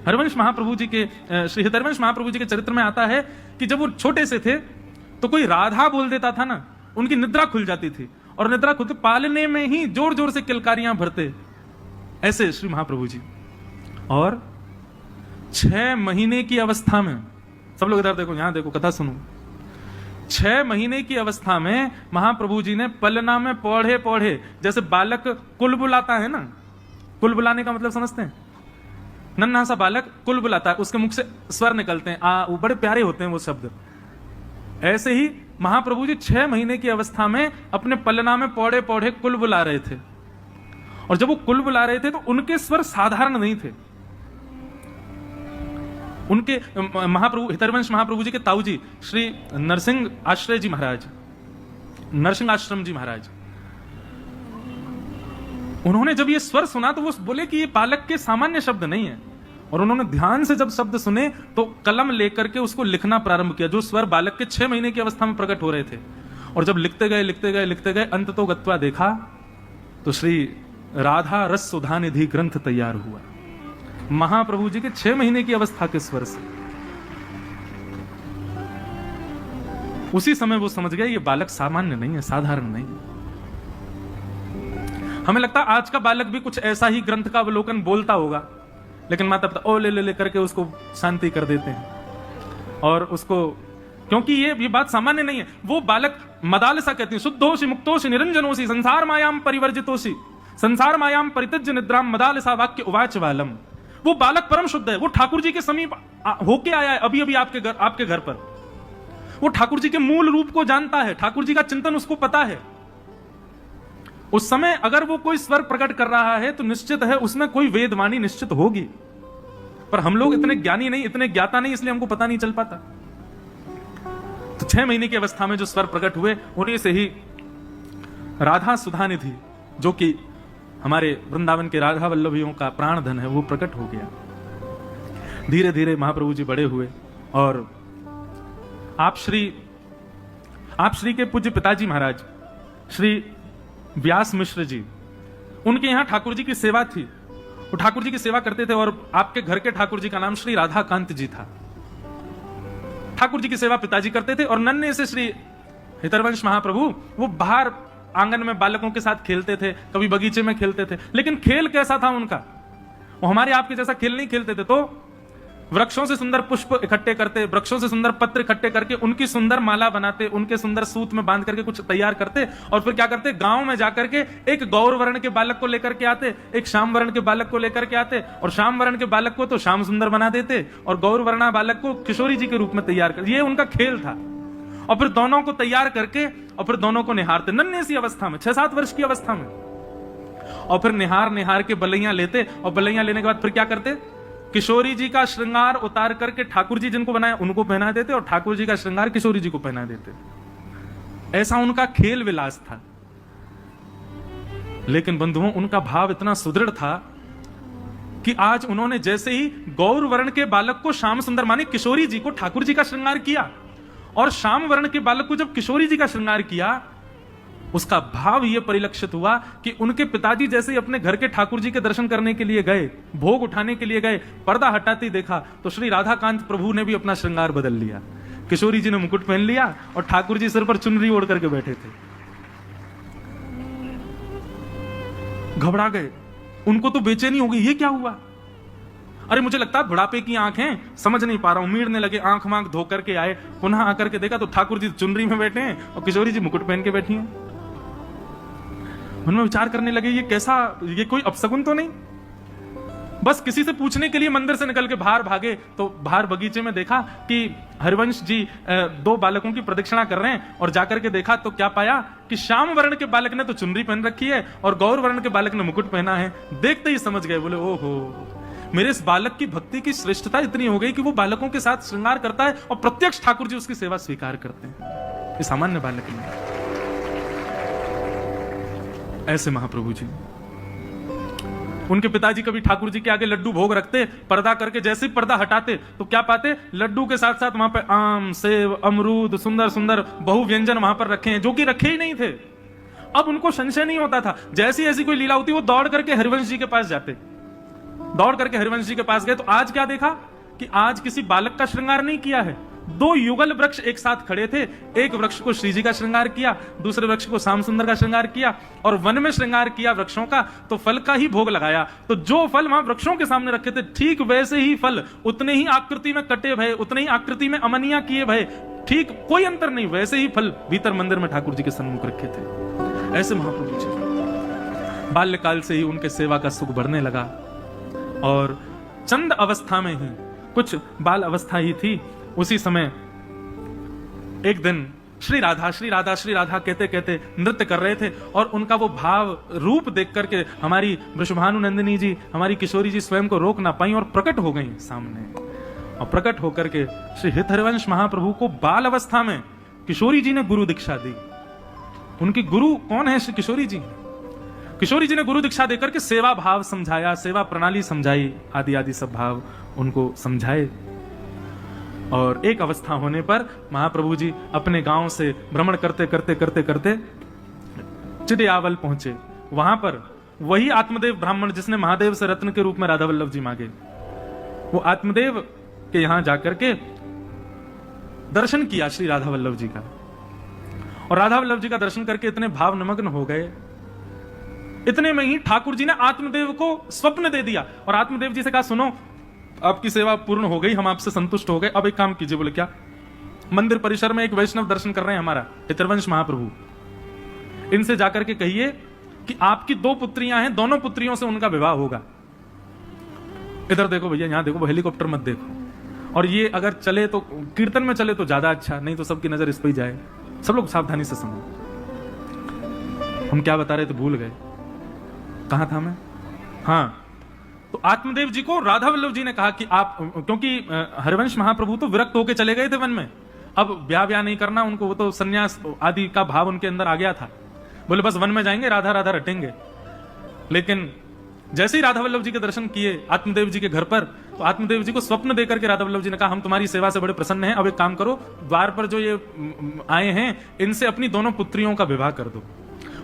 हरिवंश महाप्रभु जी के श्री हरिवंश महाप्रभु जी के चरित्र में आता है कि जब वो छोटे से थे तो कोई राधा बोल देता था ना, उनकी निद्रा खुल जाती थी और निद्रा खुलते पालने में ही जोर जोर से किलकारियां भरते, ऐसे श्री महाप्रभु जी। और 6 महीने की अवस्था में, सब लोग इधर देखो, यहां देखो, कथा सुनो। 6 महीने की अवस्था में महाप्रभु जी ने पलना में पौढ़े पौढ़े, जैसे बालक कुल बुलाता है ना, कुल बुलाने का मतलब समझते हैं, नन्हा सा बालक कुल बुलाता है, उसके मुख से स्वर निकलते हैं, वो बड़े प्यारे होते हैं वो शब्द। ऐसे ही महाप्रभु जी 6 महीने की अवस्था में अपने पलना में पौड़े पौड़े कुल बुला रहे थे। और जब वो कुल बुला रहे थे तो उनके स्वर साधारण नहीं थे। उनके महाप्रभु हितरवंश महाप्रभु जी के ताऊ जी श्री नरसिंह आश्रय जी महाराज, नरसिंह आश्रम जी महाराज, उन्होंने जब ये स्वर सुना तो वो बोले कि ये बालक के सामान्य शब्द नहीं है। और उन्होंने ध्यान से जब शब्द सुने तो कलम लेकर के उसको लिखना प्रारंभ किया, जो स्वर बालक के 6 महीने की अवस्था में प्रकट हो रहे थे। और जब लिखते गए लिखते गए लिखते गए अंत तो गत्वा देखा तो श्री राधा रस सुधा निधि ग्रंथ तैयार हुआ, महाप्रभु जी के 6 महीने की अवस्था के स्वर से। उसी समय वो समझ गए ये बालक सामान्य नहीं है, साधारण नहीं है। हमें लगता है आज का बालक भी कुछ ऐसा ही ग्रंथ का अवलोकन बोलता होगा, लेकिन माता पिता ओ ले करके उसको शांति कर देते हैं। और उसको, क्योंकि ये बात सामान्य नहीं है। वो बालक मदालसा कहती है, शुद्धोषि मुक्तोषि निरंजनोषि संसार मायाम परिवर्जितोषि संसार मायाम परित्यज्य निद्राम मदालसा वाक्य उवाच वालम। वो बालक परम शुद्ध है, वो ठाकुर जी के समीप होके आया है अभी अभी आपके घर पर। वो ठाकुर जी के मूल रूप को जानता है, ठाकुर जी का चिंतन उसको पता है। उस समय अगर वो कोई स्वर प्रकट कर रहा है तो निश्चित है उसमें कोई वेदवाणी निश्चित होगी, पर हम लोग इतने ज्ञानी नहीं, इतने ज्ञाता नहीं, इसलिए हमको पता नहीं चल पाता। तो 6 महीने की अवस्था में जो स्वर प्रकट हुए उन्हीं से ही राधा सुधा निधि, जो कि हमारे वृंदावन के राधा वल्लभियों का प्राण धन है, वो प्रकट हो गया। धीरे धीरे महाप्रभु जी बड़े हुए और आप श्री के पूज्य पिताजी महाराज श्री व्यास मिश्र जी, उनके यहां ठाकुर जी की सेवा थी। वो ठाकुर जी की सेवा करते थे और आपके घर के ठाकुर जी का नाम श्री राधाकांत जी था। ठाकुर जी की सेवा पिताजी करते थे और नन्हे से श्री हितरवंश महाप्रभु वो बाहर आंगन में बालकों के साथ खेलते थे, कभी बगीचे में खेलते थे। लेकिन खेल कैसा था उनका, वो हमारे आपके जैसा खेल नहीं खेलते थे। तो वृक्षों से सुंदर पुष्प इकट्ठे करते, वृक्षों से सुंदर पत्र इकट्ठे करके उनकी सुंदर माला बनाते, उनके सुंदर सूत में बांध करके कुछ तैयार करते और फिर क्या करते, गांव में जाकर के एक गौर वर्ण के बालक को लेकर के आते, एक श्याम वर्ण के बालक को लेकर के आते और श्याम वर्ण के बालक को तो श्याम सुंदर बना देते और गौर वर्णा बालक को किशोरी जी के रूप में तैयार कर। ये उनका खेल था। और फिर दोनों को तैयार करके और फिर दोनों को निहारते, नन्हे सी अवस्था में, 6-7 वर्ष की अवस्था में। और फिर निहार के बलैया लेते और बलैया लेने के बाद फिर क्या करते, किशोरी जी का श्रृंगार उतार करके ठाकुर जी जिनको बनाया उनको पहना देते और ठाकुर जी का श्रृंगार किशोरी जी को पहना देते। ऐसा उनका खेल विलास था। लेकिन बंधुओं, उनका भाव इतना सुदृढ़ था कि आज उन्होंने जैसे ही गौर वर्ण के बालक को श्याम सुंदर माने किशोरी जी को ठाकुर जी का श्रृंगार किया और श्याम वर्ण के बालक को जब किशोरी जी का श्रृंगार किया, उसका भाव यह परिलक्षित हुआ कि उनके पिताजी जैसे ही अपने घर के ठाकुर जी के दर्शन करने के लिए गए, भोग उठाने के लिए गए, पर्दा हटाते देखा तो श्री राधाकांत प्रभु ने भी अपना श्रृंगार बदल लिया। किशोरी जी ने मुकुट पहन लिया और ठाकुर जी सिर पर चुनरी ओढ़ करके बैठे थे। घबरा गए, उनको तो बेचैनी हो गई, ये क्या हुआ। अरे मुझे लगता है बुढ़ापे की आंखें, समझ नहीं पा रहा हूं। उम्मीदने लगे, आंख मांख धो करके आए, पुनः आकर के देखा तो ठाकुर जी चुनरी में बैठे हैं और किशोरी जी मुकुट पहन के बैठी हैं। उनमें विचार करने लगे, ये कैसा, ये कोई अपशगुन तो नहीं। बस किसी से पूछने के लिए मंदिर से निकल के बाहर भागे तो बाहर बगीचे में देखा कि हरिवंश जी 2 बालकों की प्रदक्षिणा कर रहे हैं और जाकर के देखा तो क्या पाया कि श्याम वर्ण के बालक ने तो चुनरी पहन रखी है और गौर वर्ण के बालक ने मुकुट पहना है। देखते ही समझ गए, बोले ओहो, मेरे इस बालक की भक्ति की श्रेष्ठता इतनी हो गई कि वो बालकों के साथ श्रृंगार करता है और प्रत्यक्ष ठाकुर जी उसकी सेवा स्वीकार करते हैं। ये सामान्य बालक नहीं। ऐसे महाप्रभु जी, उनके पिताजी कभी ठाकुर जी के आगे लड्डू भोग रखते, पर्दा करके जैसे ही पर्दा हटाते तो क्या पाते, लड्डू के साथ साथ वहां पे आम, सेब, अमरूद, सुंदर सुंदर बहु व्यंजन वहां पर रखे हैं जो कि रखे ही नहीं थे। अब उनको संशय नहीं होता था, जैसी ऐसी कोई लीला होती वो दौड़ करके हरिवंश जी के पास जाते, दौड़ करके हरिवंश जी के पास गए तो आज क्या देखा कि आज किसी बालक का श्रृंगार नहीं किया है। दो युगल वृक्ष एक साथ खड़े थे, एक वृक्ष को श्री जी का श्रृंगार किया, दूसरे वृक्ष को श्याम सुंदर का श्रृंगार किया, और वन में श्रृंगार किया वृक्षों का तो फल का ही भोग लगाया। तो जो फल वहां वृक्षों के सामने रखे थे ठीक वैसे ही फल, उतने ही आकृति में कटे भये, उतने ही आकृति में अमनिया किए भये, ठीक कोई अंतर नहीं, वैसे ही फल भीतर मंदिर में ठाकुर जी के सन्मुख रखे थे। ऐसे महाप्रभु जी बाल्यकाल से ही उनके सेवा का सुख बढ़ने लगा और चंद अवस्था में ही, कुछ बाल अवस्था ही थी, उसी समय एक दिन श्री राधा श्री राधा श्री राधा कहते कहते नृत्य कर रहे थे और उनका वो भाव रूप देख करके हमारी वृषभानु नंदिनी जी, हमारी किशोरी जी स्वयं को रोक ना पाई और प्रकट हो गई सामने। और प्रकट होकर के श्री हित हरिवंश महाप्रभु को बाल अवस्था में किशोरी जी ने गुरु दीक्षा दी। उनकी गुरु कौन है? श्री किशोरी जी। किशोरी जी ने गुरु दीक्षा देकर के सेवा भाव समझाया, सेवा प्रणाली समझाई, आदि आदि सब भाव उनको समझाए। और एक अवस्था होने पर महाप्रभु जी अपने गांव से भ्रमण करते करते करते करते चिड़ियावल पहुंचे। वहां पर वही आत्मदेव ब्राह्मण जिसने महादेव से रत्न के रूप में राधा वल्लभ जी मांगे, वो आत्मदेव के यहां जाकर के दर्शन किया श्री राधा वल्लभ जी का। और राधा वल्लभ जी का दर्शन करके इतने भाव निमग्न हो गए, इतने में ही ठाकुर जी ने आत्मदेव को स्वप्न दे दिया और आत्मदेव जी से कहा, सुनो आपकी सेवा पूर्ण हो गई, हम आपसे संतुष्ट हो गए, अब एक काम कीजिए। बोले क्या? मंदिर परिसर में एक वैष्णव दर्शन कर रहे हैं हमारा हितरवंश महाप्रभु, इनसे जाकर के कहिए कि आपकी दो पुत्रियां हैं, दोनों पुत्रियों से उनका विवाह होगा। इधर देखो भैया, यहां देखो, हेलीकॉप्टर मत देखो, और ये अगर चले तो कीर्तन में चले तो ज्यादा अच्छा, नहीं तो सबकी नजर इस पर ही जाए। सब लोग सावधानी से सुनो, हम क्या बता रहे थे भूल गए, कहां था मैं? हाँ, तो आत्मदेव जी को राधा वल्लभ जी ने कहा कि आप, क्योंकि हरिवंश महाप्रभु तो विरक्त होके चले गए थे वन में, अब ब्याह नहीं करना उनको, वो तो सन्यास आदि का भाव उनके अंदर आ गया था। बोले बस वन में जाएंगे, राधा राधा रटेंगे। लेकिन जैसे ही राधा वल्लभ जी के दर्शन किए आत्मदेव जी के घर पर, तो आत्मदेव जी को स्वप्न देकर के राधा वल्लभ जी ने कहा, हम तुम्हारी सेवा से बड़े प्रसन्न हैं, अब एक काम करो, द्वार पर जो ये आए हैं इनसे अपनी दोनों पुत्रियों का विवाह कर दो।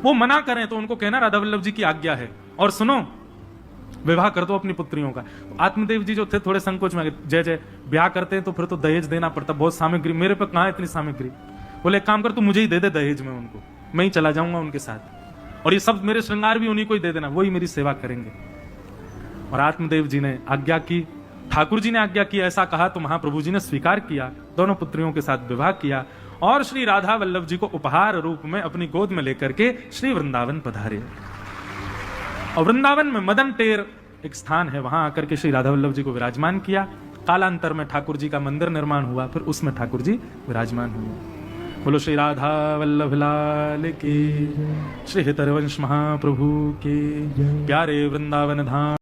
वो मना करें तो उनको कहना राधा वल्लभ जी की आज्ञा है, और सुनो विवाह कर दो अपनी पुत्रियों का। तो आत्मदेव जी जो थे थोड़े संकोच में, जय जय ब्याह करते हैं तो फिर तो दहेज देना पड़ता, बहुत सामग्री मेरे पे कहां इतनी सामग्री। बोले एक काम कर, तू मुझे ही दे दे दहेज में उनको, मैं ही चला जाऊंगा उनके साथ, और ये सब मेरे श्रृंगार भी उन्हीं को ही दे देना, वही मेरी सेवा करेंगे। और आत्मदेव जी ने आज्ञा की, ठाकुर जी ने आज्ञा की, ऐसा कहा तो महाप्रभु जी ने स्वीकार किया, दोनों पुत्रियों के साथ विवाह किया और श्री राधा वल्लभ जी को उपहार रूप में अपनी गोद में लेकर के श्री वृंदावन पधारे। और वृंदावन में मदन टेर एक स्थान है, वहां आकर के श्री राधा वल्लभ जी को विराजमान किया। कालांतर में ठाकुर जी का मंदिर निर्माण हुआ, फिर उसमें ठाकुर जी विराजमान हुए। बोलो श्री राधा वल्लभ लाल की, श्री हित हरिवंश महाप्रभु के, प्यारे वृंदावन धाम।